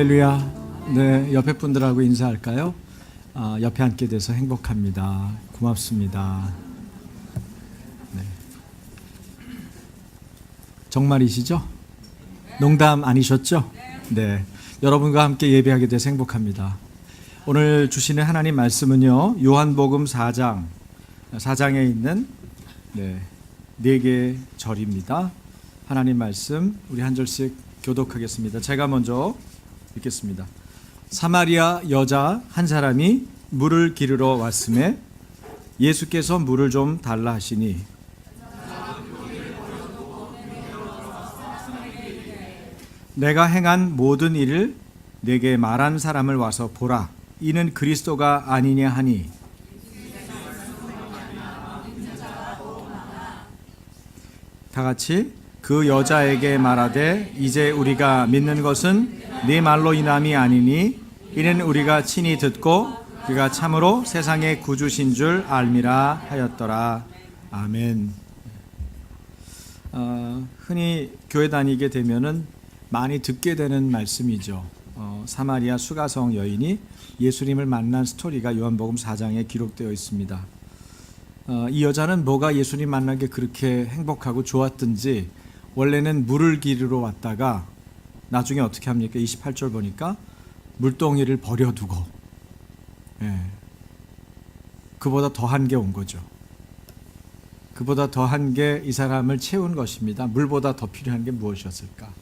할렐루야. 네, 옆에 분들하고 인사할까요? 옆에 앉게 돼서 행복합니다. 고맙습니다. 네. 정말이시죠? 농담 아니셨죠? 네. 여러분과 함께 예배하게 돼서 행복합니다. 오늘 주시는 하나님 말씀은요, 요한복음 4장에 있는 네 개의 절입니다. 하나님 말씀 우리 한 절씩 교독하겠습니다. 제가 먼저 읽겠습니다. 사마리아 여자 한 사람이 물을 기르러 왔음에 예수께서 물을 좀 달라 하시니 내가 행한 모든 일을 내게 말한 사람을 와서 보라. 이는 그리스도가 아니냐 하니 다 같이 그 여자에게 말하되 이제 우리가 믿는 것은 네 말로 인함이 아니니 이는 우리가 친히 듣고 그가 참으로 세상의 구주신 줄 알미라 하였더라. 아멘. 흔히 교회 다니게 되면은 많이 듣게 되는 말씀이죠. 사마리아 수가성 여인이 예수님을 만난 스토리가 요한복음 4장에 기록되어 있습니다. 이 여자는 뭐가 예수님 만난 게 그렇게 행복하고 좋았든지 원래는 물을 기르러 왔다가 나중에 어떻게 합니까? 28절 보니까 물동이를 버려두고 그보다 더한 게 온 거죠. 그보다 더한 게 이 사람을 채운 것입니다. 물보다 더 필요한 게 무엇이었을까?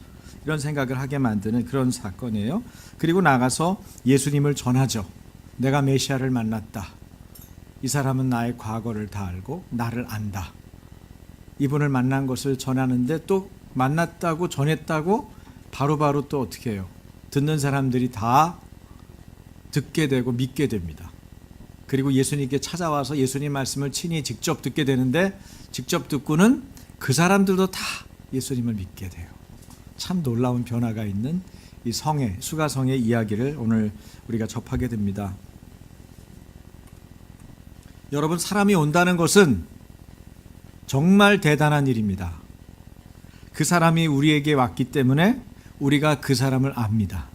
이런 생각을 하게 만드는 그런 사건이에요. 그리고 나가서 예수님을 전하죠. 내가 메시아를 만났다. 이 사람은 나의 과거를 다 알고 나를 안다. 이분을 만난 것을 전하는데 또 만났다고 전했다고 바로바로 또 어떻게 해요? 듣는 사람들이 다 듣게 되고 믿게 됩니다. 그리고 예수님께 찾아와서 예수님 말씀을 친히 직접 듣게 되는데 직접 듣고는 그 사람들도 다 예수님을 믿게 돼요. 참 놀라운 변화가 있는 이 수가성의 이야기를 오늘 우리가 접하게 됩니다. 여러분, 사람이 온다는 것은 정말 대단한 일입니다. 그 사람이 우리에게 왔기 때문에 우리가 그 사람을 압니다.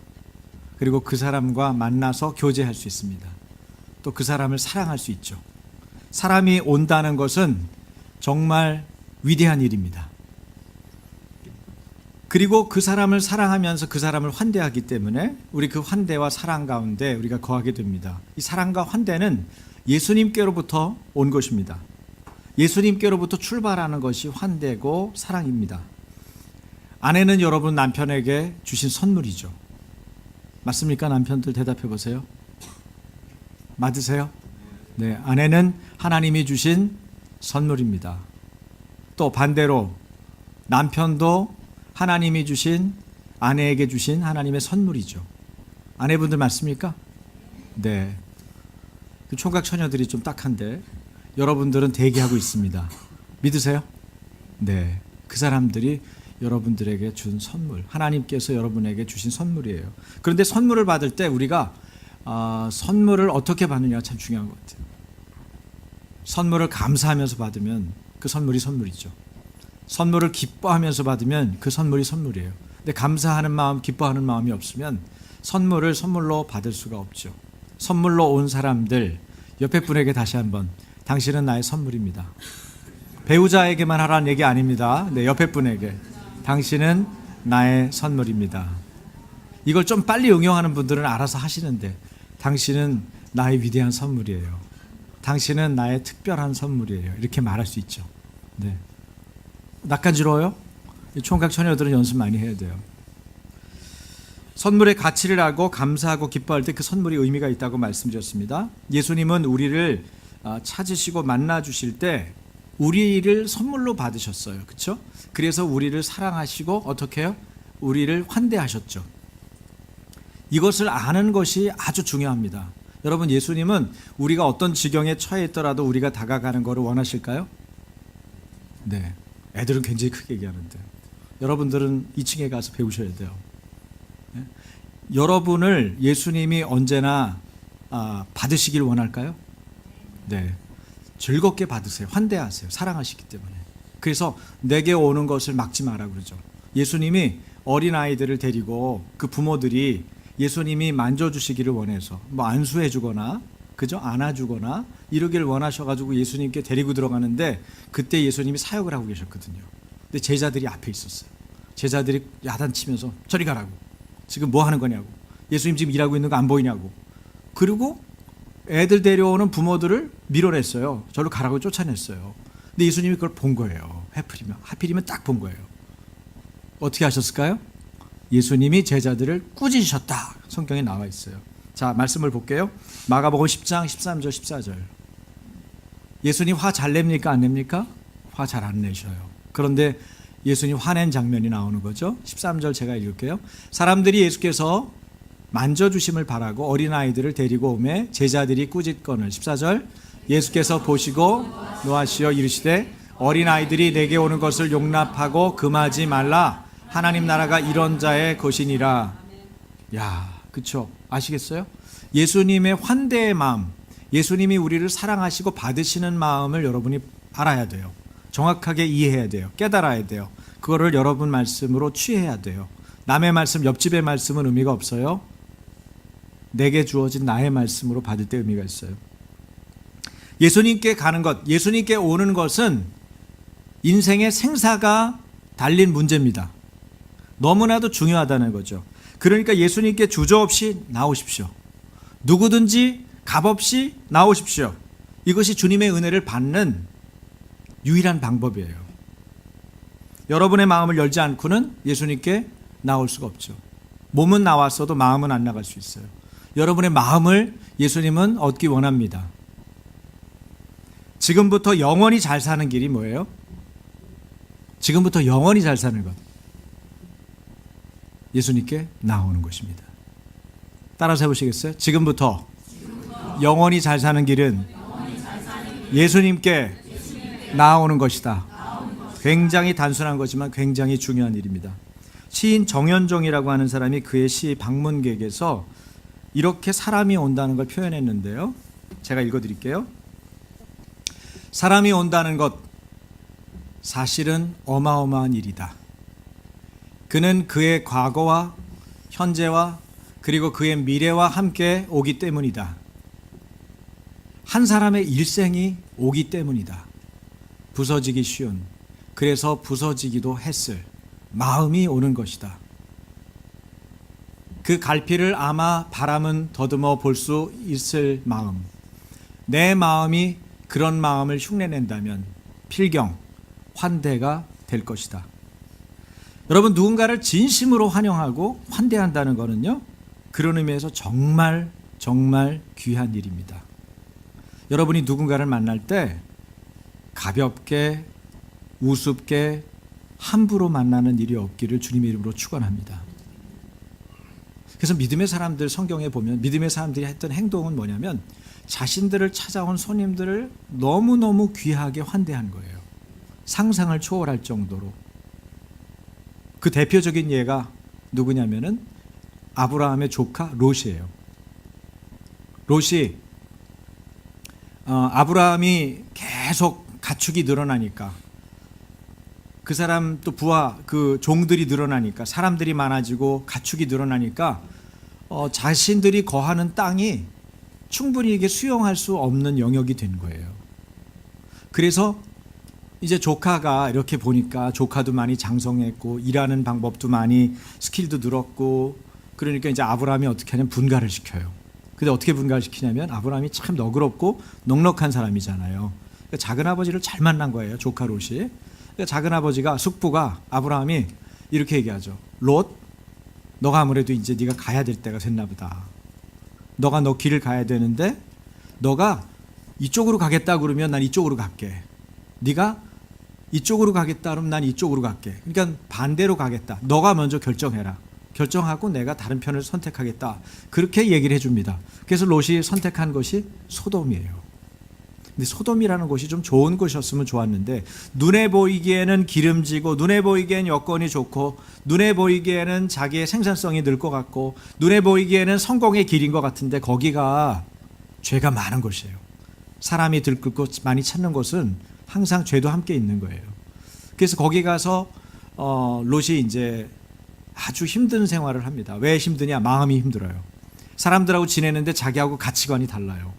그리고 그 사람과 만나서 교제할 수 있습니다. 또 그 사람을 사랑할 수 있죠. 사람이 온다는 것은 정말 위대한 일입니다. 그리고 그 사람을 사랑하면서 그 사람을 환대하기 때문에 우리 그 환대와 사랑 가운데 우리가 거하게 됩니다. 이 사랑과 환대는 예수님께로부터 온 것입니다. 예수님께로부터 출발하는 것이 환대고 사랑입니다. 아내는 여러분 남편에게 주신 선물이죠. 맞습니까? 남편들 대답해 보세요. 맞으세요? 네, 아내는 하나님이 주신 선물입니다. 또 반대로 남편도 하나님이 주신 아내에게 주신 하나님의 선물이죠. 아내분들 맞습니까? 네. 그 총각 처녀들이 좀 딱한데 여러분들은 대기하고 있습니다. 믿으세요? 네. 그 사람들이 여러분들에게 준 선물, 하나님께서 여러분에게 주신 선물이에요. 그런데 선물을 받을 때 우리가 선물을 어떻게 받느냐가 참 중요한 것 같아요. 선물을 감사하면서 받으면 그 선물이 선물이죠. 선물을 기뻐하면서 받으면 그 선물이 선물이에요. 근데 감사하는 마음, 기뻐하는 마음이 없으면 선물을 선물로 받을 수가 없죠. 선물로 온 사람들, 옆에 분에게 다시 한번 당신은 나의 선물입니다. 배우자에게만 하라는 얘기 아닙니다. 네, 옆에 분에게 당신은 나의 선물입니다. 이걸 좀 빨리 응용하는 분들은 알아서 하시는데 당신은 나의 위대한 선물이에요. 당신은 나의 특별한 선물이에요. 이렇게 말할 수 있죠. 네. 낯간지러워요? 총각 처녀들은 연습 많이 해야 돼요. 선물의 가치를 알고 감사하고 기뻐할 때 그 선물이 의미가 있다고 말씀드렸습니다. 예수님은 우리를 찾으시고 만나 주실 때 우리를 선물로 받으셨어요. 그렇죠? 그래서 우리를 사랑하시고 어떻게 해요? 우리를 환대하셨죠. 이것을 아는 것이 아주 중요합니다. 여러분, 예수님은 우리가 어떤 지경에 처해 있더라도 우리가 다가가는 것을 원하실까요? 네. 애들은 굉장히 크게 얘기하는데 여러분들은 2층에 가서 배우셔야 돼요. 네? 여러분을 예수님이 언제나 받으시길 원할까요? 네. 즐겁게 받으세요. 환대하세요. 사랑하시기 때문에. 그래서 내게 오는 것을 막지 마라 그러죠. 예수님이 어린아이들을 데리고 그 부모들이 예수님이 만져주시기를 원해서 뭐 안수해주거나 그죠? 안아주거나 이러기를 원하셔가지고 예수님께 데리고 들어가는데 그때 예수님이 사역을 하고 계셨거든요. 근데 제자들이 앞에 있었어요. 제자들이 야단치면서 저리 가라고. 지금 뭐 하는 거냐고. 예수님 지금 일하고 있는 거 안 보이냐고. 그리고 애들 데려오는 부모들을 밀어냈어요. 저를 가라고 쫓아냈어요. 근데 예수님이 그걸 본 거예요. 하필이면 딱 본 거예요. 어떻게 하셨을까요? 예수님이 제자들을 꾸짖으셨다. 성경에 나와 있어요. 자, 말씀을 볼게요. 마가복음 10장 13절 14절. 예수님 화 잘 냅니까 안 냅니까? 화 잘 안 내셔요. 그런데 예수님 화낸 장면이 나오는 거죠. 13절 제가 읽을게요. 사람들이 예수께서 만져주심을 바라고 어린아이들을 데리고 오매 제자들이 꾸짖거늘. 14절 예수께서 보시고 노하시어 이르시되 어린아이들이 내게 오는 것을 용납하고 금하지 말라. 하나님 나라가 이런 자의 것이니라. 야, 그쵸? 아시겠어요? 예수님의 환대의 마음, 예수님이 우리를 사랑하시고 받으시는 마음을 여러분이 알아야 돼요. 정확하게 이해해야 돼요. 깨달아야 돼요. 그거를 여러분 말씀으로 취해야 돼요. 남의 말씀, 옆집의 말씀은 의미가 없어요. 내게 주어진 나의 말씀으로 받을 때 의미가 있어요. 예수님께 가는 것, 예수님께 오는 것은 인생의 생사가 달린 문제입니다. 너무나도 중요하다는 거죠. 그러니까 예수님께 주저없이 나오십시오. 누구든지 값없이 나오십시오. 이것이 주님의 은혜를 받는 유일한 방법이에요. 여러분의 마음을 열지 않고는 예수님께 나올 수가 없죠. 몸은 나왔어도 마음은 안 나갈 수 있어요. 여러분의 마음을 예수님은 얻기 원합니다. 지금부터 영원히 잘 사는 길이 뭐예요? 지금부터 영원히 잘 사는 것. 예수님께 나오는 것입니다. 따라서 해보시겠어요? 지금부터 영원히 잘 사는 길은 예수님께 나오는 것이다. 굉장히 단순한 거지만 굉장히 중요한 일입니다. 시인 정현종이라고 하는 사람이 그의 시 방문객에서 이렇게 사람이 온다는 걸 표현했는데요. 제가 읽어드릴게요. 사람이 온다는 것 사실은 어마어마한 일이다. 그는 그의 과거와 현재와 그리고 그의 미래와 함께 오기 때문이다. 한 사람의 일생이 오기 때문이다. 부서지기 쉬운, 그래서 부서지기도 했을 마음이 오는 것이다. 그 갈피를 아마 바람은 더듬어 볼 수 있을 마음, 내 마음이 그런 마음을 흉내낸다면 필경, 환대가 될 것이다. 여러분, 누군가를 진심으로 환영하고 환대한다는 것은요, 그런 의미에서 정말 귀한 일입니다. 여러분이 누군가를 만날 때 가볍게, 우습게, 함부로 만나는 일이 없기를 주님의 이름으로 축원합니다. 그래서 믿음의 사람들 성경에 보면 믿음의 사람들이 했던 행동은 뭐냐면 자신들을 찾아온 손님들을 너무너무 귀하게 환대한 거예요. 상상을 초월할 정도로. 그 대표적인 예가 누구냐면은 아브라함의 조카 롯이에요. 롯이 아브라함이 계속 가축이 늘어나니까 그 사람 또 부하 그 종들이 늘어나니까 사람들이 많아지고 가축이 늘어나니까 자신들이 거하는 땅이 충분히 이게 수용할 수 없는 영역이 된 거예요. 그래서 이제 조카가 이렇게 보니까 조카도 많이 장성했고 일하는 방법도 많이 스킬도 늘었고 그러니까 이제 아브라함이 어떻게 하냐면 분가를 시켜요. 근데 어떻게 분가를 시키냐면 아브라함이 참 너그럽고 넉넉한 사람이잖아요. 그러니까 작은 아버지를 잘 만난 거예요. 조카 롯이. 그러니까 작은 아버지가 숙부가 아브라함이 이렇게 얘기하죠. 롯, 너가 아무래도 이제 네가 가야 될 때가 됐나 보다. 너가 너 길을 가야 되는데 너가 이쪽으로 가겠다 그러면 난 이쪽으로 갈게. 네가 이쪽으로 가겠다 그러면 난 이쪽으로 갈게. 그러니까 반대로 가겠다. 너가 먼저 결정해라. 결정하고 내가 다른 편을 선택하겠다. 그렇게 얘기를 해줍니다. 그래서 롯이 선택한 것이 소돔이에요. 근데 소돔이라는 곳이 좀 좋은 곳이었으면 좋았는데 눈에 보이기에는 기름지고 눈에 보이기에는 여건이 좋고 눈에 보이기에는 자기의 생산성이 늘 것 같고 눈에 보이기에는 성공의 길인 것 같은데 거기가 죄가 많은 곳이에요. 사람이 들끓고 많이 찾는 곳은 항상 죄도 함께 있는 거예요. 그래서 거기 가서 롯이 이제 아주 힘든 생활을 합니다. 왜 힘드냐? 마음이 힘들어요. 사람들하고 지내는데 자기하고 가치관이 달라요.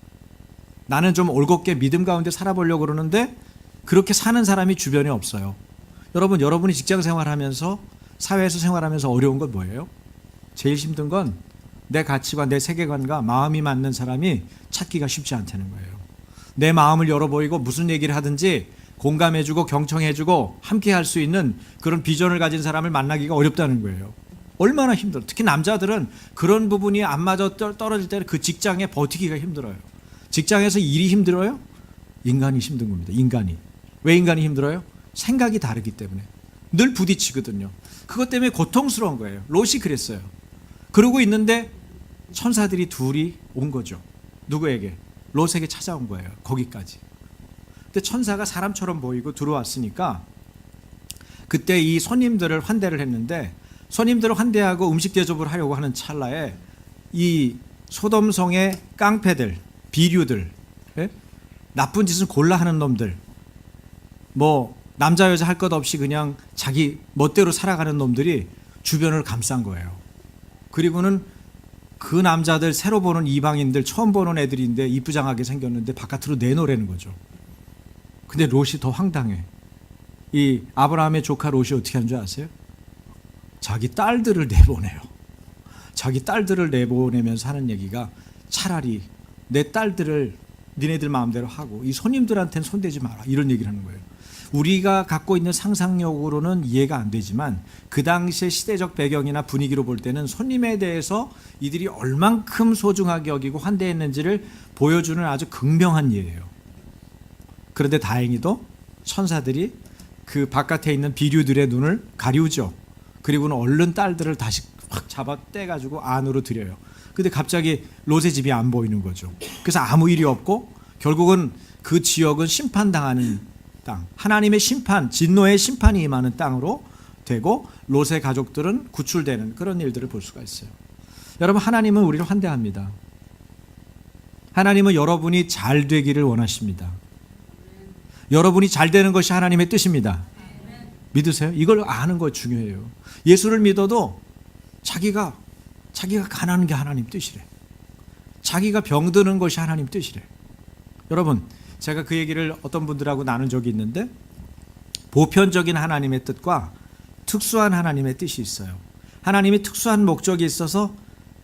나는 좀 올곧게 믿음 가운데 살아보려고 그러는데 그렇게 사는 사람이 주변에 없어요. 여러분이 직장 생활하면서 사회에서 생활하면서 어려운 건 뭐예요? 제일 힘든 건 내 가치관, 내 세계관과 마음이 맞는 사람이 찾기가 쉽지 않다는 거예요. 내 마음을 열어보이고 무슨 얘기를 하든지 공감해주고 경청해주고 함께 할 수 있는 그런 비전을 가진 사람을 만나기가 어렵다는 거예요. 얼마나 힘들어. 특히 남자들은 그런 부분이 안 맞아 떨어질 때는 그 직장에 버티기가 힘들어요. 직장에서 일이 힘들어요? 인간이 힘든 겁니다. 인간이. 왜 인간이 힘들어요? 생각이 다르기 때문에. 늘 부딪히거든요. 그것 때문에 고통스러운 거예요. 롯이 그랬어요. 그러고 있는데 천사들이 둘이 온 거죠. 누구에게? 롯에게 찾아온 거예요. 거기까지. 근데 천사가 사람처럼 보이고 들어왔으니까 그때 이 손님들을 환대를 했는데 손님들을 환대하고 음식 대접을 하려고 하는 찰나에 이 소돔성의 깡패들, 비류들, 예? 나쁜 짓을 골라 하는 놈들, 뭐 남자 여자 할 것 없이 그냥 자기 멋대로 살아가는 놈들이 주변을 감싼 거예요. 그리고는 그 남자들 새로 보는 이방인들 처음 보는 애들인데 이쁘장하게 생겼는데 바깥으로 내놓으라는 거죠. 근데 롯이 더 황당해. 이 아브라함의 조카 롯이 어떻게 하는 줄 아세요? 자기 딸들을 내보내요. 자기 딸들을 내보내면서 하는 얘기가 차라리 내 딸들을 니네들 마음대로 하고 이 손님들한테는 손대지 마라 이런 얘기를 하는 거예요. 우리가 갖고 있는 상상력으로는 이해가 안 되지만 그 당시의 시대적 배경이나 분위기로 볼 때는 손님에 대해서 이들이 얼만큼 소중하게 여기고 환대했는지를 보여주는 아주 극명한 예예요. 그런데 다행히도 천사들이 그 바깥에 있는 비류들의 눈을 가리우죠. 그리고는 얼른 딸들을 다시 확 잡아 떼가지고 안으로 들여요. 근데 갑자기 롯의 집이 안 보이는 거죠. 그래서 아무 일이 없고 결국은 그 지역은 심판당하는 땅, 하나님의 심판, 진노의 심판이 임하는 땅으로 되고 롯의 가족들은 구출되는 그런 일들을 볼 수가 있어요. 여러분, 하나님은 우리를 환대합니다. 하나님은 여러분이 잘 되기를 원하십니다. 여러분이 잘 되는 것이 하나님의 뜻입니다. 믿으세요? 이걸 아는 거 중요해요. 예수를 믿어도 자기가 가난한 게 하나님 뜻이래. 자기가 병드는 것이 하나님 뜻이래. 여러분, 제가 그 얘기를 어떤 분들하고 나눈 적이 있는데 보편적인 하나님의 뜻과 특수한 하나님의 뜻이 있어요. 하나님이 특수한 목적이 있어서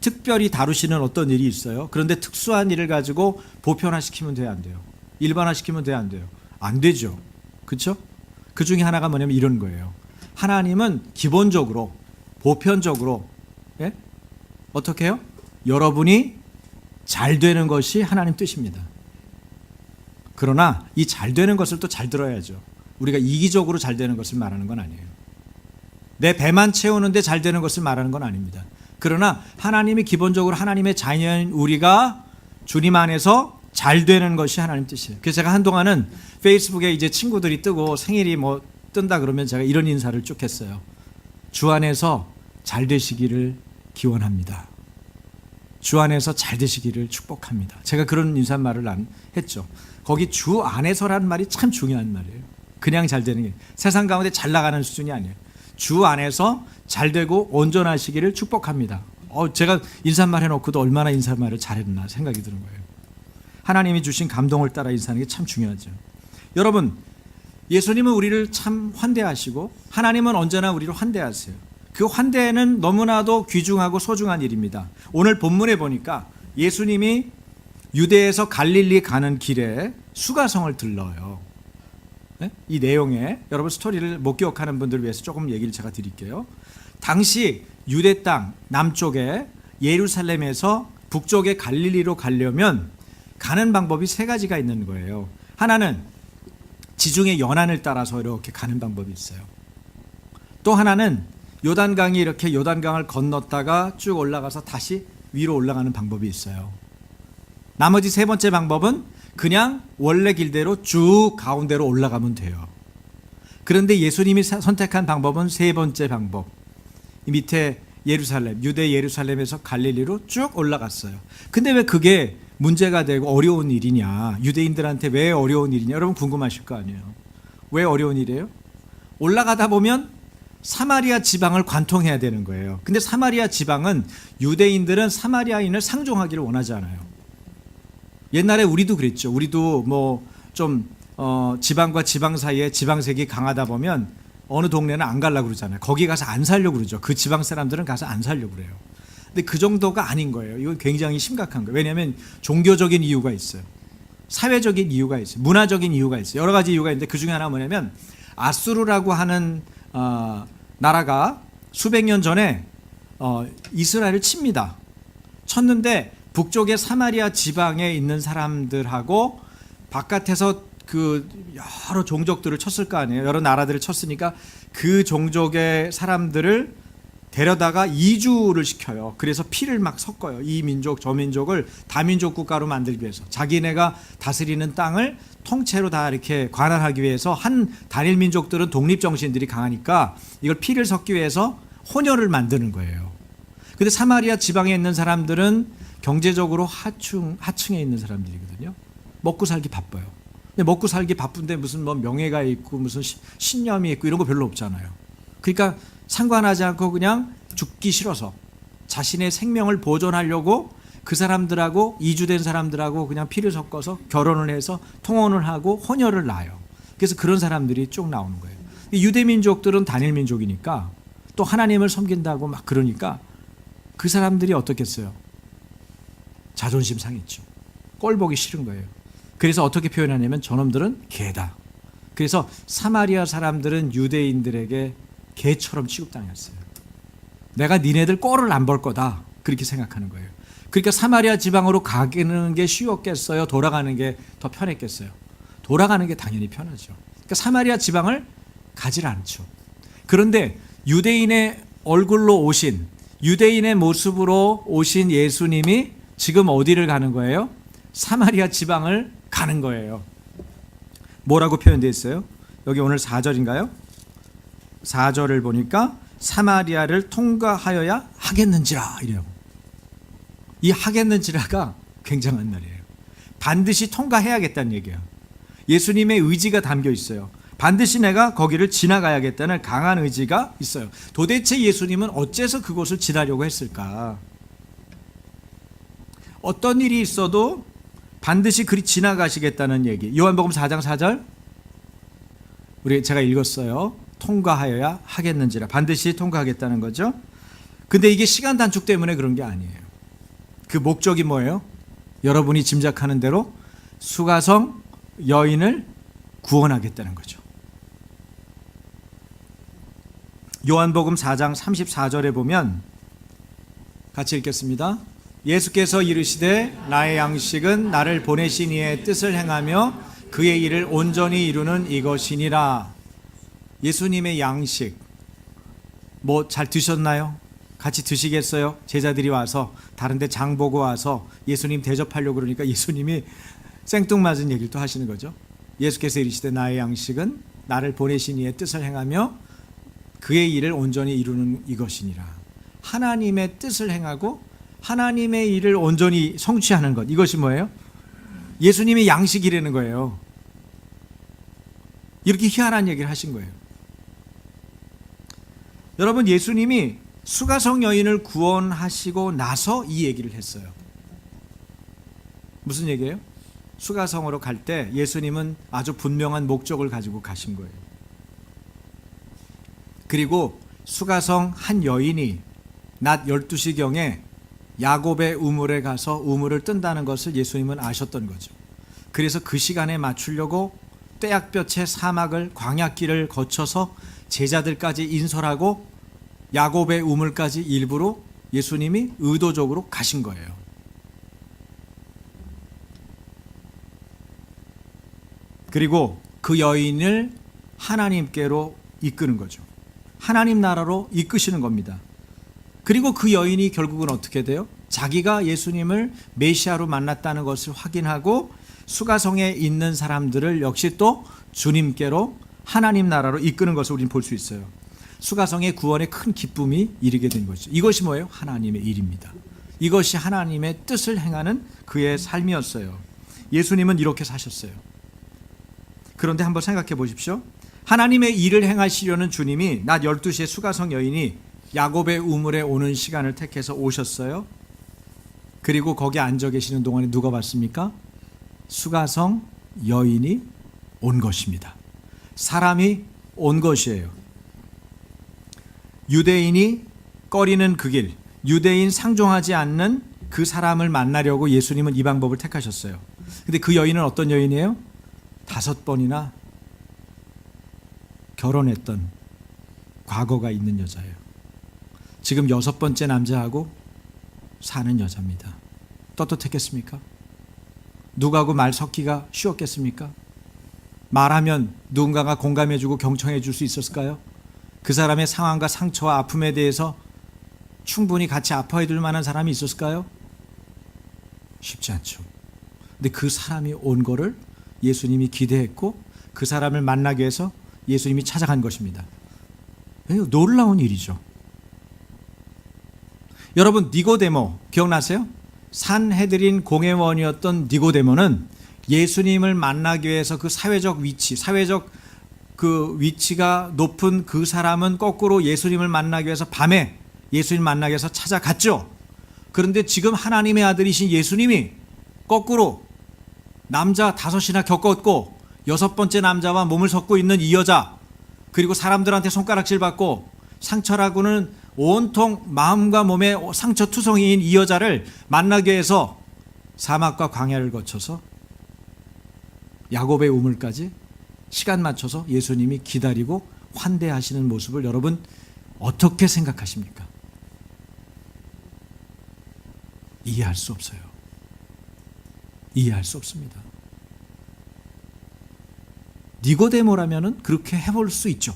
특별히 다루시는 어떤 일이 있어요. 그런데 특수한 일을 가지고 보편화시키면 돼요, 안 돼요? 일반화시키면 돼요, 안 돼요? 안 되죠. 그렇죠? 그 중에 하나가 뭐냐면 이런 거예요. 하나님은 기본적으로 보편적으로 어떻게 해요? 여러분이 잘 되는 것이 하나님 뜻입니다. 그러나 이 잘 되는 것을 또 잘 들어야죠. 우리가 이기적으로 잘 되는 것을 말하는 건 아니에요. 내 배만 채우는데 잘 되는 것을 말하는 건 아닙니다. 그러나 하나님이 기본적으로 하나님의 자녀인 우리가 주님 안에서 잘 되는 것이 하나님 뜻이에요. 그래서 제가 한동안은 페이스북에 이제 친구들이 뜨고 생일이 뭐 뜬다 그러면 제가 이런 인사를 쭉 했어요. 주 안에서 잘 되시기를 기원합니다. 주 안에서 잘 되시기를 축복합니다. 제가 그런 인사말을 했죠. 거기 주 안에서라는 말이 참 중요한 말이에요. 그냥 잘 되는 게 세상 가운데 잘 나가는 수준이 아니에요. 주 안에서 잘 되고 온전하시기를 축복합니다. 제가 인사말 해놓고도 얼마나 인사말을 잘했나 생각이 드는 거예요. 하나님이 주신 감동을 따라 인사하는 게 참 중요하죠. 여러분, 예수님은 우리를 참 환대하시고 하나님은 언제나 우리를 환대하세요. 그 환대는 너무나도 귀중하고 소중한 일입니다. 오늘 본문에 보니까 예수님이 유대에서 갈릴리 가는 길에 수가성을 들러요. 이 내용에 여러분 스토리를 못 기억하는 분들을 위해서 조금 얘기를 제가 드릴게요. 당시 유대 땅 남쪽에 예루살렘에서 북쪽에 갈릴리로 가려면 가는 방법이 세 가지가 있는 거예요. 하나는 지중해 연안을 따라서 이렇게 가는 방법이 있어요. 또 하나는 요단강이 이렇게 요단강을 건넜다가 쭉 올라가서 다시 위로 올라가는 방법이 있어요. 나머지 세 번째 방법은 그냥 원래 길대로 쭉 가운데로 올라가면 돼요. 그런데 예수님이 선택한 방법은 세 번째 방법. 이 밑에 예루살렘, 유대 예루살렘에서 갈릴리로 쭉 올라갔어요. 근데 왜 그게 문제가 되고 어려운 일이냐? 유대인들한테 왜 어려운 일이냐? 여러분 궁금하실 거 아니에요. 왜 어려운 일이에요? 올라가다 보면 사마리아 지방을 관통해야 되는 거예요. 근데 사마리아 지방은 유대인들은 사마리아인을 상종하기를 원하지 않아요. 옛날에 우리도 그랬죠. 우리도 뭐 좀 지방과 지방 사이에 지방색이 강하다 보면 어느 동네는 안 가려고 그러잖아요. 거기 가서 안 살려고 그러죠. 그 지방 사람들은 가서 안 살려고 그래요. 근데 그 정도가 아닌 거예요. 이건 굉장히 심각한 거예요. 왜냐하면 종교적인 이유가 있어요. 사회적인 이유가 있어요. 문화적인 이유가 있어요. 여러 가지 이유가 있는데 그 중에 하나가 뭐냐면 아수르라고 하는 나라가 수백 년 전에 이스라엘을 칩니다. 쳤는데 북쪽의 사마리아 지방에 있는 사람들하고 바깥에서 그 여러 종족들을 쳤을 거 아니에요. 여러 나라들을 쳤으니까 그 종족의 사람들을 데려다가 이주를 시켜요. 그래서 피를 막 섞어요. 이 민족 저 민족을 다민족 국가로 만들기 위해서 자기네가 다스리는 땅을 통째로 다 이렇게 관할하기 위해서 한 단일 민족들은 독립 정신들이 강하니까 이걸 피를 섞기 위해서 혼혈을 만드는 거예요. 근데 사마리아 지방에 있는 사람들은 경제적으로 하층에 있는 사람들이거든요. 먹고 살기 바빠요. 근데 먹고 살기 바쁜데 무슨 뭐 명예가 있고 무슨 신념이 있고 이런 거 별로 없잖아요. 그러니까 상관하지 않고 그냥 죽기 싫어서 자신의 생명을 보존하려고 그 사람들하고 이주된 사람들하고 그냥 피를 섞어서 결혼을 해서 통혼을 하고 혼혈을 낳아요. 그래서 그런 사람들이 쭉 나오는 거예요. 유대민족들은 단일민족이니까 또 하나님을 섬긴다고 막 그러니까 그 사람들이 어떻겠어요? 자존심 상했죠. 꼴 보기 싫은 거예요. 그래서 어떻게 표현하냐면 저놈들은 개다. 그래서 사마리아 사람들은 유대인들에게 개처럼 취급당했어요. 내가 니네들 꼴을 안 볼 거다. 그렇게 생각하는 거예요. 그러니까 사마리아 지방으로 가는 게 쉬웠겠어요? 돌아가는 게 더 편했겠어요? 돌아가는 게 당연히 편하죠. 그러니까 사마리아 지방을 가질 않죠. 그런데 유대인의 얼굴로 오신, 유대인의 모습으로 오신 예수님이 지금 어디를 가는 거예요? 사마리아 지방을 가는 거예요. 뭐라고 표현되어 있어요? 여기 오늘 4절인가요? 4절을 보니까 사마리아를 통과하여야 하겠는지라 이래요. 이 하겠는지라가 굉장한 말이에요. 반드시 통과해야겠다는 얘기예요. 예수님의 의지가 담겨 있어요. 반드시 내가 거기를 지나가야겠다는 강한 의지가 있어요. 도대체 예수님은 어째서 그곳을 지나려고 했을까? 어떤 일이 있어도 반드시 그리 지나가시겠다는 얘기. 요한복음 4장 4절 제가 읽었어요. 통과하여야 하겠는지라. 반드시 통과하겠다는 거죠. 근데 이게 시간 단축 때문에 그런 게 아니에요. 그 목적이 뭐예요? 여러분이 짐작하는 대로 수가성 여인을 구원하겠다는 거죠. 요한복음 4장 34절에 보면 같이 읽겠습니다. 예수께서 이르시되 나의 양식은 나를 보내신 이의 뜻을 행하며 그의 일을 온전히 이루는 이것이니라. 예수님의 양식 뭐 잘 드셨나요? 같이 드시겠어요? 제자들이 와서 다른데 장 보고 와서 예수님 대접하려고 그러니까 예수님이 생뚱맞은 얘기를 또 하시는 거죠. 예수께서 이르시되 나의 양식은 나를 보내신 이의 뜻을 행하며 그의 일을 온전히 이루는 이것이니라. 하나님의 뜻을 행하고 하나님의 일을 온전히 성취하는 것, 이것이 뭐예요? 예수님의 양식이라는 거예요. 이렇게 희한한 얘기를 하신 거예요. 여러분, 예수님이 수가성 여인을 구원하시고 나서 이 얘기를 했어요. 무슨 얘기예요? 수가성으로 갈 때 예수님은 아주 분명한 목적을 가지고 가신 거예요. 그리고 수가성 한 여인이 낮 12시경에 야곱의 우물에 가서 우물을 뜬다는 것을 예수님은 아셨던 거죠. 그래서 그 시간에 맞추려고 떼약볕의 사막을 광야길을 거쳐서 제자들까지 인솔하고 야곱의 우물까지 일부러 예수님이 의도적으로 가신 거예요. 그리고 그 여인을 하나님께로 이끄는 거죠. 하나님 나라로 이끄시는 겁니다. 그리고 그 여인이 결국은 어떻게 돼요? 자기가 예수님을 메시아로 만났다는 것을 확인하고 수가성에 있는 사람들을 역시 또 주님께로 하나님 나라로 이끄는 것을 우리는 볼 수 있어요. 수가성의 구원에 큰 기쁨이 이르게 된 거죠. 이것이 뭐예요? 하나님의 일입니다. 이것이 하나님의 뜻을 행하는 그의 삶이었어요. 예수님은 이렇게 사셨어요. 그런데 한번 생각해 보십시오. 하나님의 일을 행하시려는 주님이 낮 12시에 수가성 여인이 야곱의 우물에 오는 시간을 택해서 오셨어요. 그리고 거기 앉아 계시는 동안에 누가 봤습니까? 수가성 여인이 온 것입니다. 사람이 온 것이에요. 유대인이 꺼리는 그 길, 유대인 상종하지 않는 그 사람을 만나려고 예수님은 이 방법을 택하셨어요. 근데 그 여인은 어떤 여인이에요? 5번이나 결혼했던 과거가 있는 여자예요. 지금 6번째 남자하고 사는 여자입니다. 떳떳했겠습니까? 누구하고 말 섞기가 쉬웠겠습니까? 말하면 누군가가 공감해주고 경청해 줄 수 있었을까요? 그 사람의 상황과 상처와 아픔에 대해서 충분히 같이 아파해 줄 만한 사람이 있었을까요? 쉽지 않죠. 근데 그 사람이 온 거를 예수님이 기대했고 그 사람을 만나기 위해서 예수님이 찾아간 것입니다. 놀라운 일이죠. 여러분, 니고데모 기억나세요? 산헤드린 공회원이었던 니고데모는 예수님을 만나기 위해서 그 사회적 위치, 그 위치가 높은 그 사람은 거꾸로 예수님을 만나기 위해서 밤에 예수님 만나기 위해서 찾아갔죠. 그런데 지금 하나님의 아들이신 예수님이 거꾸로 남자 5이나 겪었고 6번째 남자와 몸을 섞고 있는 이 여자, 그리고 사람들한테 손가락질 받고 상처라고는 온통 마음과 몸에 상처투성이인 이 여자를 만나기 위해서 사막과 광야를 거쳐서 야곱의 우물까지 시간 맞춰서 예수님이 기다리고 환대하시는 모습을 여러분 어떻게 생각하십니까? 이해할 수 없어요. 이해할 수 없습니다. 니고데모라면은 그렇게 해볼 수 있죠.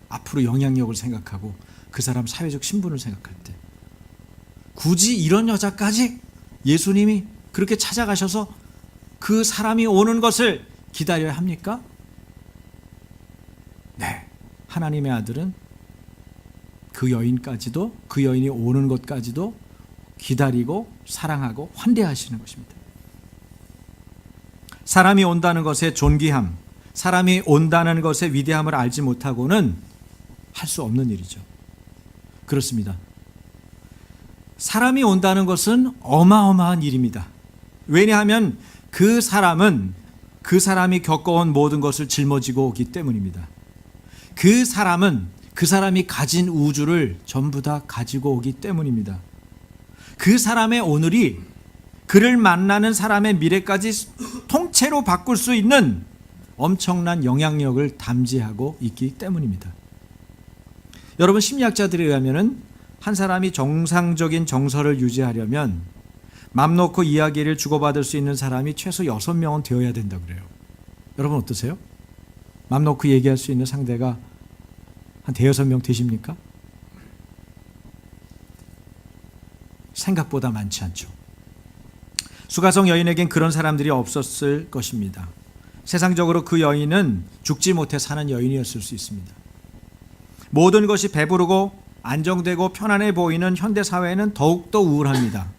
앞으로 영향력을 생각하고 그 사람 사회적 신분을 생각할 때. 굳이 이런 여자까지 예수님이 그렇게 찾아가셔서 그 사람이 오는 것을 기다려야 합니까? 네. 하나님의 아들은 그 여인까지도, 그 여인이 오는 것까지도 기다리고 사랑하고 환대하시는 것입니다. 사람이 온다는 것의 존귀함, 사람이 온다는 것의 위대함을 알지 못하고는 할 수 없는 일이죠. 그렇습니다. 사람이 온다는 것은 어마어마한 일입니다. 왜냐하면 그 사람은 그 사람이 겪어온 모든 것을 짊어지고 오기 때문입니다. 그 사람은 그 사람이 가진 우주를 전부 다 가지고 오기 때문입니다. 그 사람의 오늘이 그를 만나는 사람의 미래까지 통째로 바꿀 수 있는 엄청난 영향력을 담지하고 있기 때문입니다. 여러분, 심리학자들에 의하면 한 사람이 정상적인 정서를 유지하려면 맘 놓고 이야기를 주고받을 수 있는 사람이 최소 6명은 되어야 된다고 그래요. 여러분 어떠세요? 맘 놓고 얘기할 수 있는 상대가 한 5-6명 되십니까? 생각보다 많지 않죠. 수가성 여인에겐 그런 사람들이 없었을 것입니다. 세상적으로 그 여인은 죽지 못해 사는 여인이었을 수 있습니다. 모든 것이 배부르고 안정되고 편안해 보이는 현대사회는 더욱더 우울합니다.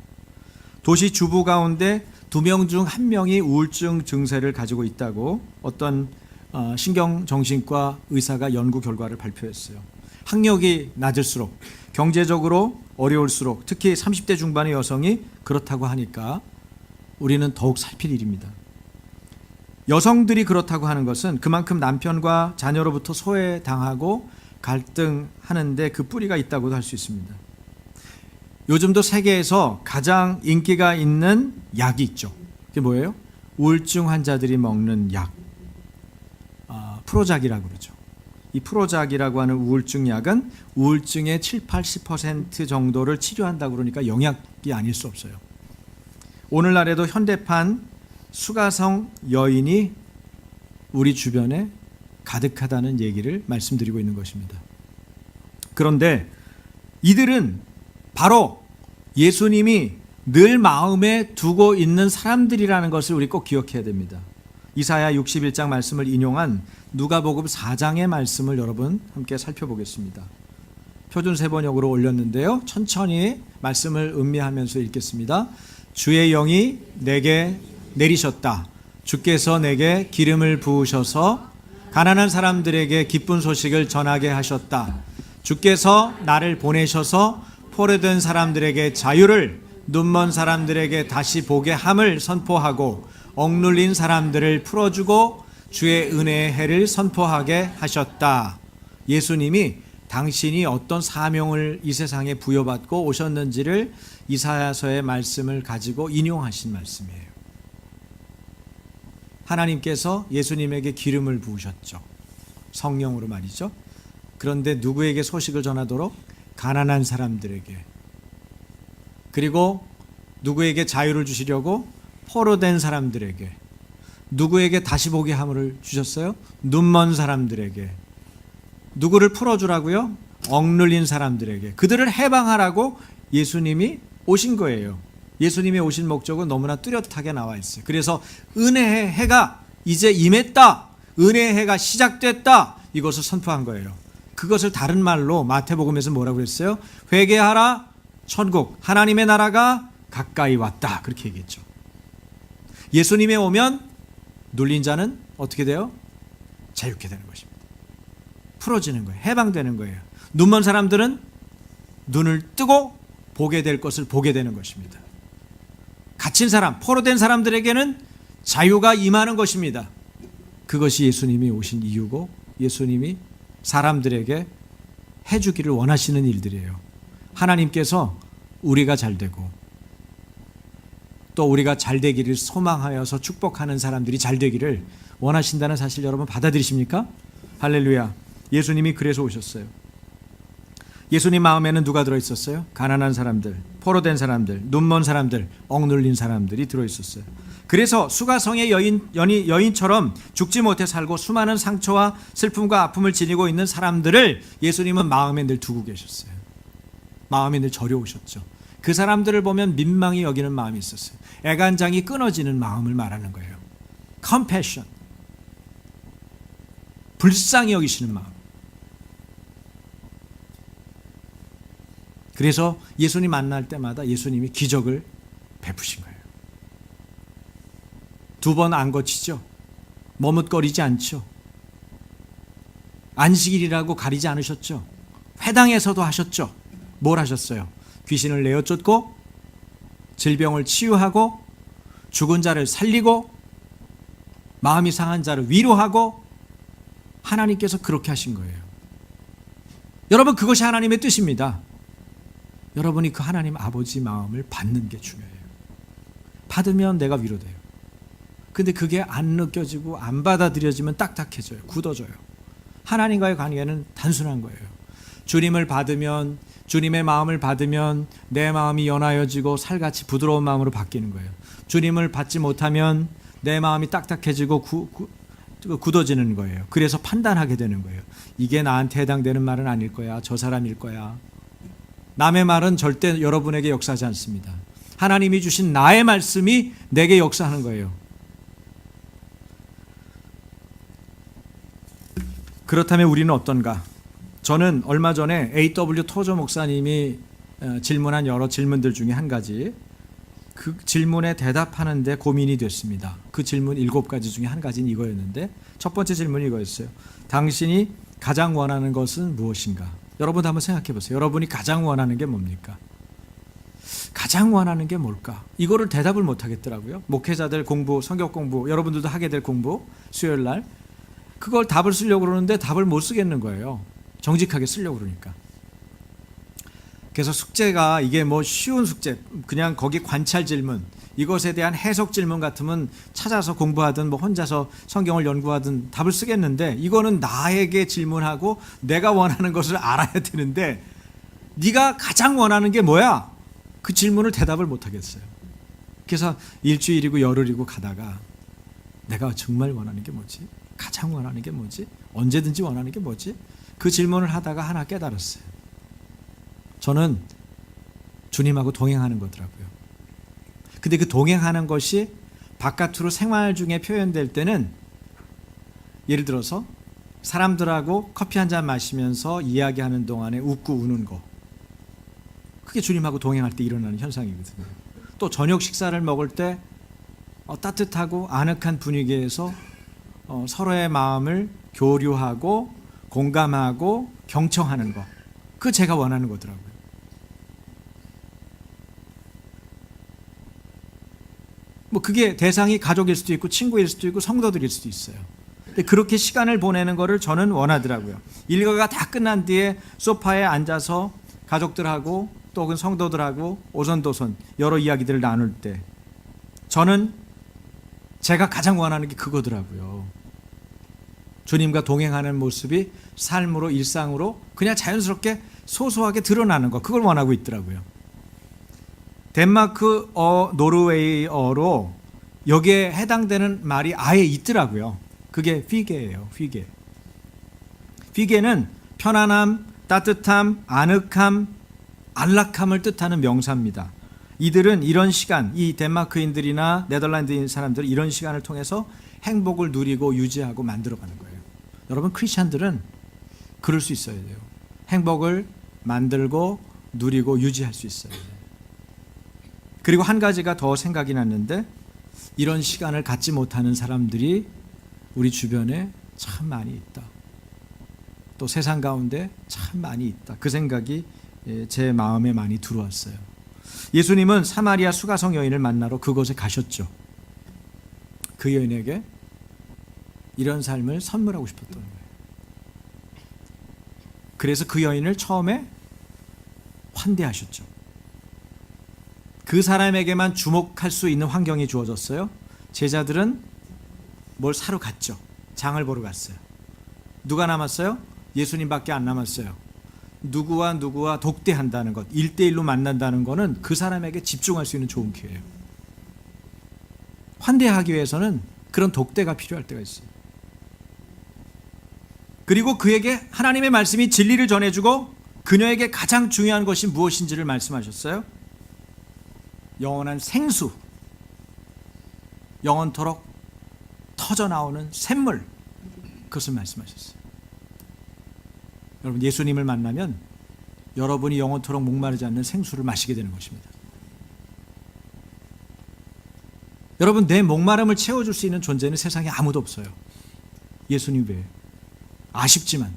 도시 주부 가운데 2명 중 1명이 우울증 증세를 가지고 있다고 어떤 신경정신과 의사가 연구 결과를 발표했어요. 학력이 낮을수록, 경제적으로 어려울수록, 특히 30대 중반의 여성이 그렇다고 하니까 우리는 더욱 살필 일입니다. 여성들이 그렇다고 하는 것은 그만큼 남편과 자녀로부터 소외당하고 갈등하는데 그 뿌리가 있다고도 할 수 있습니다. 요즘도 세계에서 가장 인기가 있는 약이 있죠. 그게 뭐예요? 우울증 환자들이 먹는 약, 프로작이라고 그러죠. 이 프로작이라고 하는 우울증 약은 우울증의 7-80% 정도를 치료한다고 그러니까 영약이 아닐 수 없어요. 오늘날에도 현대판 수가성 여인이 우리 주변에 가득하다는 얘기를 말씀드리고 있는 것입니다. 그런데 이들은 바로 예수님이 늘 마음에 두고 있는 사람들이라는 것을 우리 꼭 기억해야 됩니다. 이사야 61장 말씀을 인용한 누가복음 4장의 말씀을 여러분 함께 살펴보겠습니다. 표준세 번역으로 올렸는데요. 천천히 말씀을 음미하면서 읽겠습니다. 주의 영이 내게 내리셨다. 주께서 내게 기름을 부으셔서 가난한 사람들에게 기쁜 소식을 전하게 하셨다. 주께서 나를 보내셔서 포로된 사람들에게 자유를, 눈먼 사람들에게 다시 보게 함을 선포하고 억눌린 사람들을 풀어주고 주의 은혜의 해를 선포하게 하셨다. 예수님이 당신이 어떤 사명을 이 세상에 부여받고 오셨는지를 이사야서의 말씀을 가지고 인용하신 말씀이에요. 하나님께서 예수님에게 기름을 부으셨죠. 성령으로 말이죠. 그런데 누구에게 소식을 전하도록? 가난한 사람들에게. 그리고 누구에게 자유를 주시려고? 포로된 사람들에게. 누구에게 다시 보게 함을 주셨어요? 눈먼 사람들에게. 누구를 풀어주라고요? 억눌린 사람들에게. 그들을 해방하라고 예수님이 오신 거예요. 예수님이 오신 목적은 너무나 뚜렷하게 나와 있어요. 그래서 은혜의 해가 이제 임했다. 은혜의 해가 시작됐다. 이것을 선포한 거예요. 그것을 다른 말로 마태복음에서 뭐라고 했어요? 회개하라, 천국, 하나님의 나라가 가까이 왔다. 그렇게 얘기했죠. 예수님이 오면 눌린 자는 어떻게 돼요? 자유케 되는 것입니다. 풀어지는 거예요. 해방되는 거예요. 눈먼 사람들은 눈을 뜨고 보게 될 것을 보게 되는 것입니다. 갇힌 사람, 포로된 사람들에게는 자유가 임하는 것입니다. 그것이 예수님이 오신 이유고 예수님이 사람들에게 해주기를 원하시는 일들이에요. 하나님께서 우리가 잘되고 또 우리가 잘되기를 소망하여서 축복하는 사람들이 잘되기를 원하신다는 사실 여러분 받아들이십니까? 할렐루야. 예수님이 그래서 오셨어요. 예수님 마음에는 누가 들어있었어요? 가난한 사람들, 포로된 사람들, 눈먼 사람들, 억눌린 사람들이 들어있었어요. 그래서 수가성의 여인처럼 죽지 못해 살고 수많은 상처와 슬픔과 아픔을 지니고 있는 사람들을 예수님은 마음에 늘 두고 계셨어요. 마음에 늘 저려오셨죠. 그 사람들을 보면 민망히 여기는 마음이 있었어요. 애간장이 끊어지는 마음을 말하는 거예요. compassion, 불쌍히 여기시는 마음. 그래서 예수님 만날 때마다 예수님이 기적을 베푸신 거예요. 두 번 안 거치죠. 머뭇거리지 않죠. 안식일이라고 가리지 않으셨죠. 회당에서도 하셨죠. 뭘 하셨어요? 귀신을 내어 쫓고 질병을 치유하고 죽은 자를 살리고 마음이 상한 자를 위로하고 하나님께서 그렇게 하신 거예요. 여러분, 그것이 하나님의 뜻입니다. 여러분이 그 하나님 아버지 마음을 받는 게 중요해요. 받으면 내가 위로돼요. 근데 그게 안 느껴지고 안 받아들여지면 딱딱해져요. 굳어져요. 하나님과의 관계는 단순한 거예요. 주님을 받으면, 주님의 마음을 받으면 내 마음이 연하여지고 살같이 부드러운 마음으로 바뀌는 거예요. 주님을 받지 못하면 내 마음이 딱딱해지고 굳어지는 거예요. 그래서 판단하게 되는 거예요. 이게 나한테 해당되는 말은 아닐 거야. 저 사람일 거야. 남의 말은 절대 여러분에게 역사하지 않습니다. 하나님이 주신 나의 말씀이 내게 역사하는 거예요. 그렇다면 우리는 어떤가? 저는 얼마 전에 A.W. 토저 목사님이 질문한 여러 질문들 중에 한 가지, 그 질문에 대답하는데 고민이 됐습니다. 그 질문 7가지 중에 한 가지는 이거였는데, 첫 번째 질문이 이거였어요. 당신이 가장 원하는 것은 무엇인가? 여러분도 한번 생각해 보세요. 여러분이 가장 원하는 게 뭡니까? 가장 원하는 게 뭘까? 이거를 대답을 못 하겠더라고요. 목회자들 공부, 성경 공부, 여러분들도 하게 될 공부, 수요일 날 그걸 답을 쓰려고 그러는데 답을 못 쓰겠는 거예요. 정직하게 쓰려고 그러니까. 그래서 숙제가 이게 뭐 쉬운 숙제, 그냥 거기 관찰 질문, 이것에 대한 해석 질문 같으면 찾아서 공부하든 뭐 혼자서 성경을 연구하든 답을 쓰겠는데, 이거는 나에게 질문하고 내가 원하는 것을 알아야 되는데, 네가 가장 원하는 게 뭐야? 그 질문을 대답을 못 하겠어요. 그래서 일주일이고 열흘이고 가다가 내가 정말 원하는 게 뭐지? 가장 원하는 게 뭐지? 언제든지 원하는 게 뭐지? 그 질문을 하다가 하나 깨달았어요. 저는 주님하고 동행하는 거더라고요. 근데 그 동행하는 것이 바깥으로 생활 중에 표현될 때는, 예를 들어서 사람들하고 커피 한잔 마시면서 이야기하는 동안에 웃고 우는 거, 그게 주님하고 동행할 때 일어나는 현상이거든요. 또 저녁 식사를 먹을 때 따뜻하고 아늑한 분위기에서 서로의 마음을 교류하고 공감하고 경청하는 거, 그거 제가 원하는 거더라고요. 뭐 그게 대상이 가족일 수도 있고 친구일 수도 있고 성도들일 수도 있어요. 근데 그렇게 시간을 보내는 거를 저는 원하더라고요. 일과가 다 끝난 뒤에 소파에 앉아서 가족들하고 또 혹은 성도들하고 오손도손 여러 이야기들을 나눌 때 저는 제가 가장 원하는 게 그거더라고요. 주님과 동행하는 모습이 삶으로 일상으로 그냥 자연스럽게 소소하게 드러나는 거, 그걸 원하고 있더라고요. 덴마크어, 노르웨이어로 여기에 해당되는 말이 아예 있더라고요. 그게 휘게예요. 휘게. 휘게는 편안함, 따뜻함, 아늑함, 안락함을 뜻하는 명사입니다. 이들은 이런 시간, 이 덴마크인들이나 네덜란드인 사람들은 이런 시간을 통해서 행복을 누리고 유지하고 만들어가는 거예요. 여러분, 크리스찬들은 그럴 수 있어야 돼요. 행복을 만들고 누리고 유지할 수 있어야 돼요. 그리고 한 가지가 더 생각이 났는데, 이런 시간을 갖지 못하는 사람들이 우리 주변에 참 많이 있다. 또 세상 가운데 참 많이 있다. 그 생각이 제 마음에 많이 들어왔어요. 예수님은 사마리아 수가성 여인을 만나러 그곳에 가셨죠. 그 여인에게 이런 삶을 선물하고 싶었던 거예요. 그래서 그 여인을 처음에 환대하셨죠. 그 사람에게만 주목할 수 있는 환경이 주어졌어요. 제자들은 뭘 사러 갔죠. 장을 보러 갔어요. 누가 남았어요? 예수님밖에 안 남았어요. 누구와 독대한다는 것, 1대1로 만난다는 것은 그 사람에게 집중할 수 있는 좋은 기회예요. 환대하기 위해서는 그런 독대가 필요할 때가 있어요. 그리고 그에게 하나님의 말씀이 진리를 전해주고 그녀에게 가장 중요한 것이 무엇인지를 말씀하셨어요. 영원한 생수, 영원토록 터져나오는 샘물, 그것을 말씀하셨어요. 여러분, 예수님을 만나면 여러분이 영원토록 목마르지 않는 생수를 마시게 되는 것입니다. 여러분, 내 목마름을 채워줄 수 있는 존재는 세상에 아무도 없어요. 예수님 외에. 아쉽지만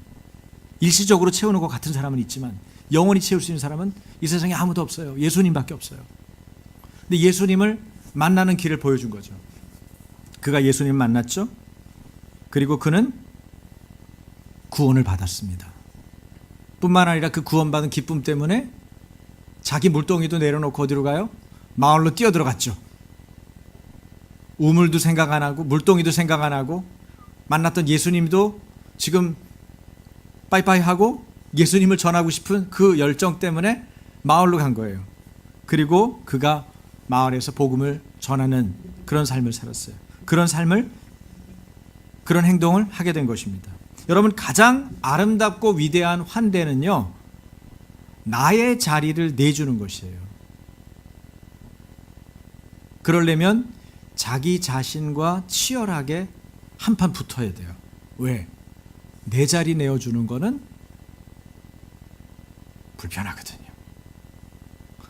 일시적으로 채우는 것 같은 사람은 있지만 영원히 채울 수 있는 사람은 이 세상에 아무도 없어요. 예수님밖에 없어요. 근데 예수님을 만나는 길을 보여준 거죠. 그가 예수님을 만났죠. 그리고 그는 구원을 받았습니다. 뿐만 아니라 그 구원받은 기쁨 때문에 자기 물동이도 내려놓고 어디로 가요? 마을로 뛰어들어갔죠. 우물도 생각 안 하고 물동이도 생각 안 하고 만났던 예수님도 지금 빠이빠이 하고 예수님을 전하고 싶은 그 열정 때문에 마을로 간 거예요. 그리고 그가 마을에서 복음을 전하는 그런 삶을 살았어요. 그런 행동을 하게 된 것입니다. 여러분, 가장 아름답고 위대한 환대는요, 나의 자리를 내주는 것이에요. 그러려면 자기 자신과 치열하게 한판 붙어야 돼요. 왜? 내 자리 내어주는 거는 불편하거든요.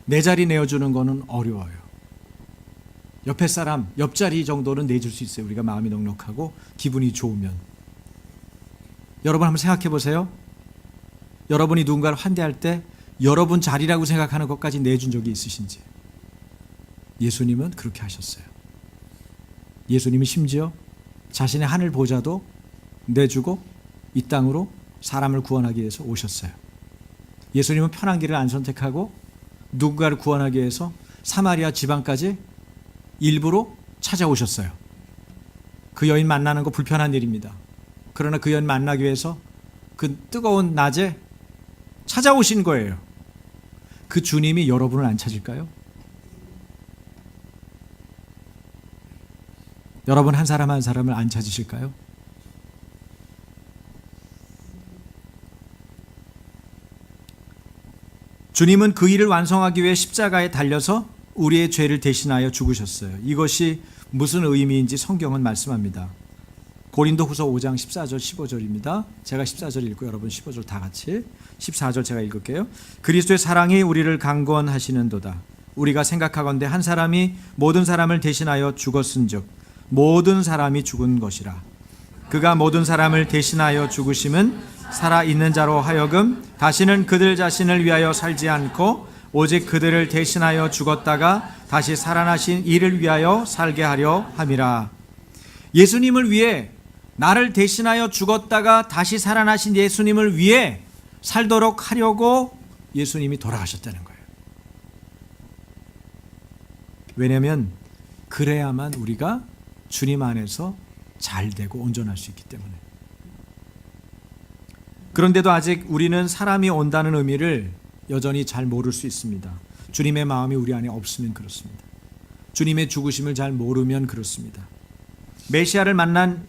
내 자리 내어주는 거는 어려워요. 옆에 사람, 옆자리 정도는 내줄 수 있어요. 우리가 마음이 넉넉하고 기분이 좋으면. 여러분 한번 생각해 보세요. 여러분이 누군가를 환대할 때 여러분 자리라고 생각하는 것까지 내준 적이 있으신지. 예수님은 그렇게 하셨어요. 예수님이 심지어 자신의 하늘 보좌도 내주고 이 땅으로 사람을 구원하기 위해서 오셨어요. 예수님은 편한 길을 안 선택하고 누군가를 구원하기 위해서 사마리아 지방까지 일부러 찾아오셨어요. 그 여인 만나는 거 불편한 일입니다. 그러나 그 여인 만나기 위해서 그 뜨거운 낮에 찾아오신 거예요. 그 주님이 여러분을 안 찾을까요? 여러분 한 사람 한 사람을 안 찾으실까요? 주님은 그 일을 완성하기 위해 십자가에 달려서 우리의 죄를 대신하여 죽으셨어요. 이것이 무슨 의미인지 성경은 말씀합니다. 고린도후서 5장 14절 15절입니다. 제가 14절 읽고 여러분 15절 다 같이 14절 제가 읽을게요. 그리스도의 사랑이 우리를 강권하시는도다. 우리가 생각하건대 한 사람이 모든 사람을 대신하여 죽었은즉 모든 사람이 죽은 것이라. 그가 모든 사람을 대신하여 죽으심은 살아있는 자로 하여금 다시는 그들 자신을 위하여 살지 않고 오직 그들을 대신하여 죽었다가 다시 살아나신 이를 위하여 살게 하려 함이라. 예수님을 위해, 나를 대신하여 죽었다가 다시 살아나신 예수님을 위해 살도록 하려고 예수님이 돌아가셨다는 거예요. 왜냐하면 그래야만 우리가 주님 안에서 잘 되고 온전할 수 있기 때문에. 그런데도 아직 우리는 사람이 온다는 의미를 여전히 잘 모를 수 있습니다. 주님의 마음이 우리 안에 없으면 그렇습니다. 주님의 죽으심을 잘 모르면 그렇습니다. 메시아를 만난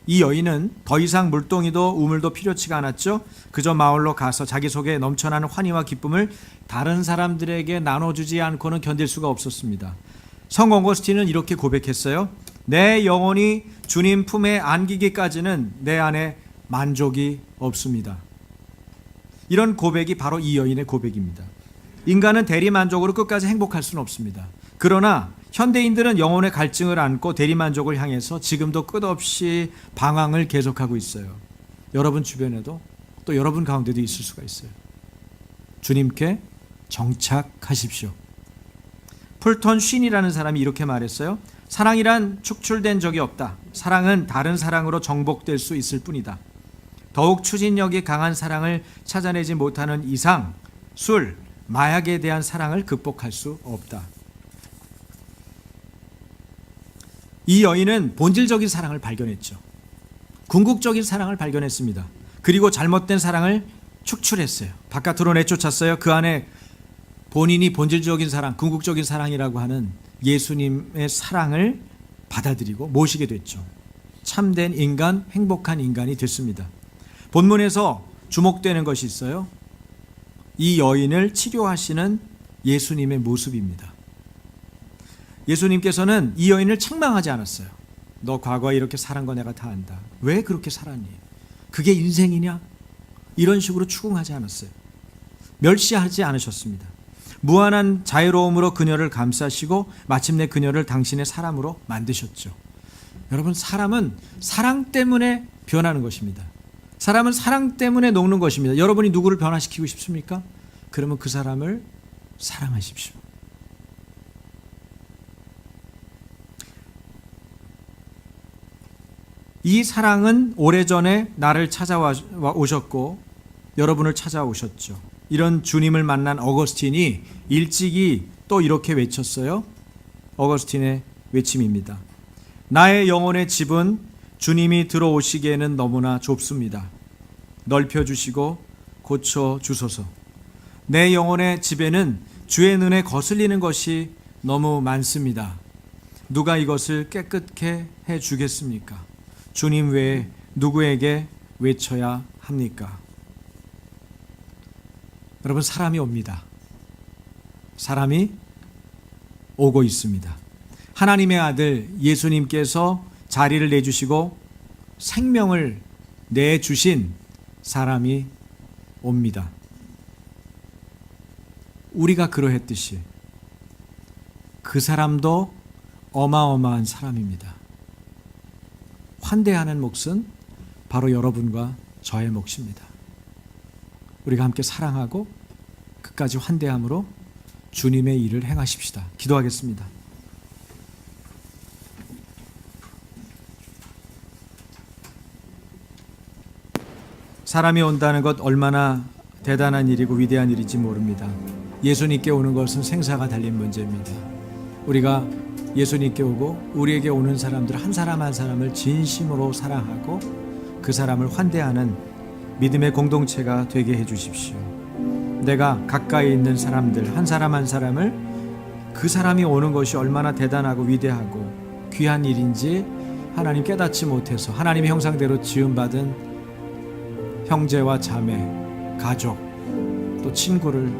이 여인은 더 이상 물동이도 우물도 필요치가 않았죠. 그저 마을로 가서 자기 속에 넘쳐나는 환희와 기쁨을 다른 사람들에게 나눠주지 않고는 견딜 수가 없었습니다. 성 어거스틴은 이렇게 고백했어요. 내 영혼이 주님 품에 안기기까지는 내 안에 만족이 없습니다. 이런 고백이 바로 이 여인의 고백입니다. 인간은 대리만족으로 끝까지 행복할 수는 없습니다. 그러나 현대인들은 영혼의 갈증을 안고 대리만족을 향해서 지금도 끝없이 방황을 계속하고 있어요. 여러분 주변에도 또 여러분 가운데도 있을 수가 있어요. 주님께 정착하십시오. 풀턴 쉰이라는 사람이 이렇게 말했어요. 사랑이란 축출된 적이 없다. 사랑은 다른 사랑으로 정복될 수 있을 뿐이다. 더욱 추진력이 강한 사랑을 찾아내지 못하는 이상 술, 마약에 대한 사랑을 극복할 수 없다. 이 여인은 본질적인 사랑을 발견했죠. 궁극적인 사랑을 발견했습니다. 그리고 잘못된 사랑을 축출했어요. 바깥으로 내쫓았어요. 그 안에 본인이 본질적인 사랑, 궁극적인 사랑이라고 하는 예수님의 사랑을 받아들이고 모시게 됐죠. 참된 인간, 행복한 인간이 됐습니다. 본문에서 주목되는 것이 있어요. 이 여인을 치료하시는 예수님의 모습입니다. 예수님께서는 이 여인을 책망하지 않았어요. 너 과거에 이렇게 살은 거 내가 다 안다. 왜 그렇게 살았니? 그게 인생이냐? 이런 식으로 추궁하지 않았어요. 멸시하지 않으셨습니다. 무한한 자유로움으로 그녀를 감싸시고 마침내 그녀를 당신의 사람으로 만드셨죠. 여러분, 사람은 사랑 때문에 변하는 것입니다. 사람은 사랑 때문에 녹는 것입니다. 여러분이 누구를 변화시키고 싶습니까? 그러면 그 사람을 사랑하십시오. 이 사랑은 오래전에 나를 찾아오셨고 여러분을 찾아오셨죠. 이런 주님을 만난 어거스틴이 일찍이 또 이렇게 외쳤어요. 어거스틴의 외침입니다. 나의 영혼의 집은 주님이 들어오시기에는 너무나 좁습니다. 넓혀주시고 고쳐주소서. 내 영혼의 집에는 주의 눈에 거슬리는 것이 너무 많습니다. 누가 이것을 깨끗게 해주겠습니까? 주님 외에 누구에게 외쳐야 합니까? 여러분, 사람이 옵니다. 사람이 오고 있습니다. 하나님의 아들 예수님께서 자리를 내주시고 생명을 내주신 사람이 옵니다. 우리가 그러했듯이 그 사람도 어마어마한 사람입니다. 환대하는 몫은 바로 여러분과 저의 몫입니다. 우리가 함께 사랑하고 끝까지 환대함으로 주님의 일을 행하십시다. 기도하겠습니다. 사람이 온다는 것 얼마나 대단한 일이고 위대한 일인지 모릅니다. 예수님께 오는 것은 생사가 달린 문제입니다. 우리가 예수님께 오고 우리에게 오는 사람들 한 사람 한 사람을 진심으로 사랑하고 그 사람을 환대하는 믿음의 공동체가 되게 해주십시오. 내가 가까이 있는 사람들 한 사람 한 사람을 그 사람이 오는 것이 얼마나 대단하고 위대하고 귀한 일인지 하나님 깨닫지 못해서 하나님의 형상대로 지음받은 형제와 자매, 가족, 또 친구를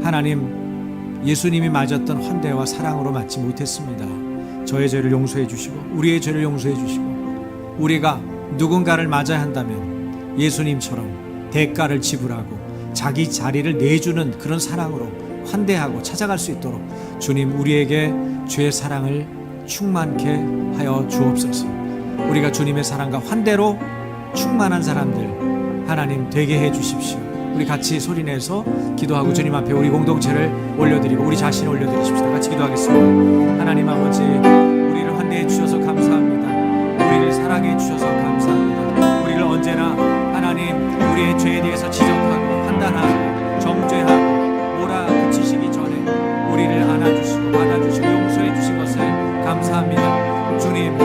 하나님 예수님이 맞았던 환대와 사랑으로 맞지 못했습니다. 저의 죄를 용서해 주시고 우리의 죄를 용서해 주시고 우리가 누군가를 맞아야 한다면 예수님처럼 대가를 지불하고 자기 자리를 내주는 그런 사랑으로 환대하고 찾아갈 수 있도록 주님 우리에게 죄의 사랑을 충만케 하여 주옵소서. 우리가 주님의 사랑과 환대로 충만한 사람들 하나님 되게 해 주십시오. 우리 같이 소리내서 기도하고 주님 앞에 우리 공동체를 올려드리고 우리 자신을 올려드리십시다. 같이 기도하겠습니다. 하나님 아버지, 우리를 환대해 주셔서 감사합니다. 우리를 사랑해 주셔서 감사합니다. 우리를 언제나 하나님 우리의 죄에 대해서 지적하고 판단하고 정죄하고 몰아붙이시기 전에 우리를 안아주시고 받아주시고 용서해 주신 것을 감사합니다. 주님,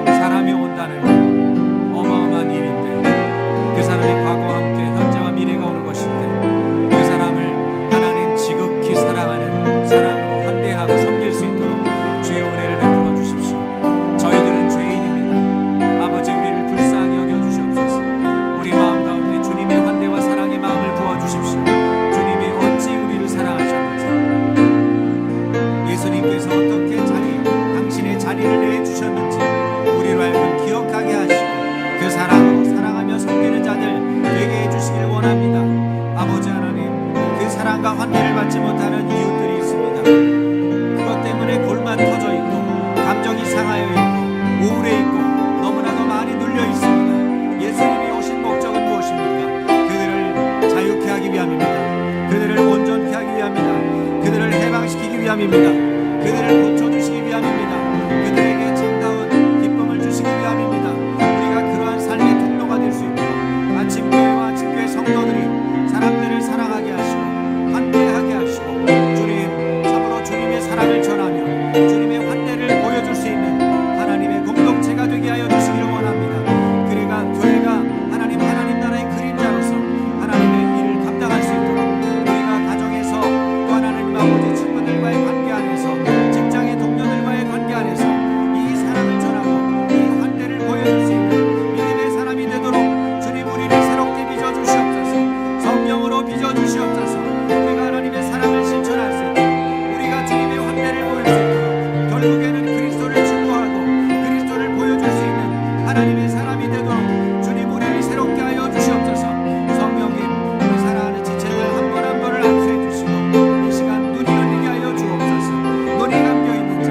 사람이 온다는 건 어마어마한 일인데 그 사람이 과거와 함께 현재와 미래가 오는 것인데 그 사람을 하나님 지극히 사랑하는 사랑으로 환대하고 섬길 수 있도록 주의 은혜를 베풀어 주십시오. 저희들은 죄인입니다. 아버지, 우리를 불쌍히 여겨 주시옵소서. 우리 마음 가운데 주님의 환대와 사랑의 마음을 부어 주십시오. 주님이 어찌 우리를 사랑하셨는지, 예수님께서 어떻게 당신의 자리를 내주셨는지 우리로 하여금 기억하게 하시고 그 사랑으로 사랑하며 섬기는 자들 되게 해주시길 원합니다. 아버지 하나님, 그 사랑과 환대를 받지 못하는 이웃들이 있습니다. 그것 때문에 골만 터져 있고 감정이 상하여 있고 우울해 있고 너무나도 많이 눌려 있습니다. 예수님이 오신 목적은 무엇입니까? 그들을 자유케 하기 위함입니다. 그들을 온전케 하기 위함입니다. 그들을 해방시키기 위함입니다. 그들을 고쳐주시기 위함입니다. 그들에게 참다운 기쁨을 주시기 위함입니다. 우리가 그러한 삶의 통로가 될 수 있도록 아침교회와 아침교회 성도들이 사람들을 사랑하게 하시고 환대하게 하시고 주님, 참으로 주님의 사랑을 전하며 주님의 환대를 보여줄 수 있는 하나님의 공동체가 되게 하여 주시기를 원합니다. 그래가 교회가 하나님 나라의 그림자로서 하나님의 일을 감당할 수 있도록 우리가 가정에서 또 하나님 아버지 친구들과의 관계 안에서 직장의 동료들과의 관계 안에서 이 사랑을 전하고 이 환대를 보여줄 수 있는 믿음의 사람이 되도록 주님, 우리를 새롭게 빚어주시옵소서. 성령으로 빚어주시옵소서. 우리가 하나님의 사랑을 실천할 수 있도록 우리가 주님의 환대를 보일 수 있도록 결국에는 그리스도를 추구하고 그리스도를 보여줄 수 있는 하나님의 사람이 되도록 주님, 우리를 새롭게 하여 주시옵소서. 성령님, 우리 사랑하는 지체들 한 번 한 번을 안수해 주시고 이 시간 눈이 열리게 하여 주옵소서. 눈이 감겨 있는 자,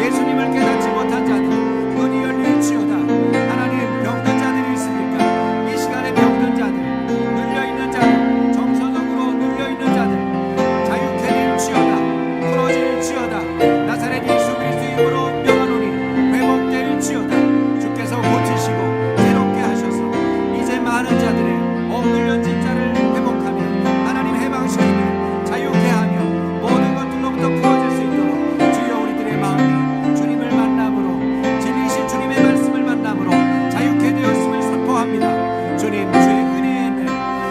예수님을 깨닫지 못한 자들 눈이 열릴지어다. 하나님, 병든 자들이 있습니까? 이 시간에 병든 자들, 눌려있는 자들, 정서적으로 눌려있는 자들 자유케 될지어다. 풀어질지어다. 나사렛 예수 그리스도의 이름으로 명하노니 회복될지어다. 주께서 고치시고 새롭게 하셔서 이제 많은 자들의 억눌려진 자를 회복하며 하나님 해방시키며 자유케 하며 모든 것들로부터 풀어질 수 있도록 주여, 우리들의 마음이 주님을 만남으로 진리이신 주님의 말씀을 만남으로 자유케 되었음을 선포합니다. 주님,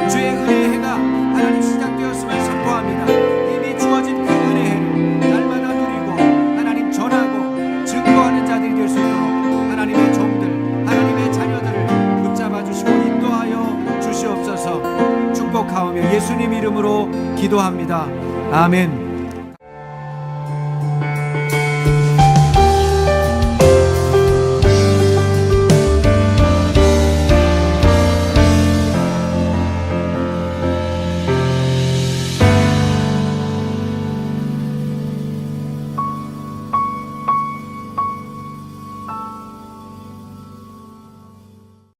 주의 은혜의 해가 하나님 시작되었음을 선포합니다. 이미 주어진 그 은혜의 해를 날마다 누리고 하나님 전하고 증거하는 자들이 될 수 있도록 하나님의 종들, 하나님의 자녀들을 붙잡아 주시고 인도하여 주시옵소서. 축복하오며 예수님 이름으로 기도합니다. 아멘.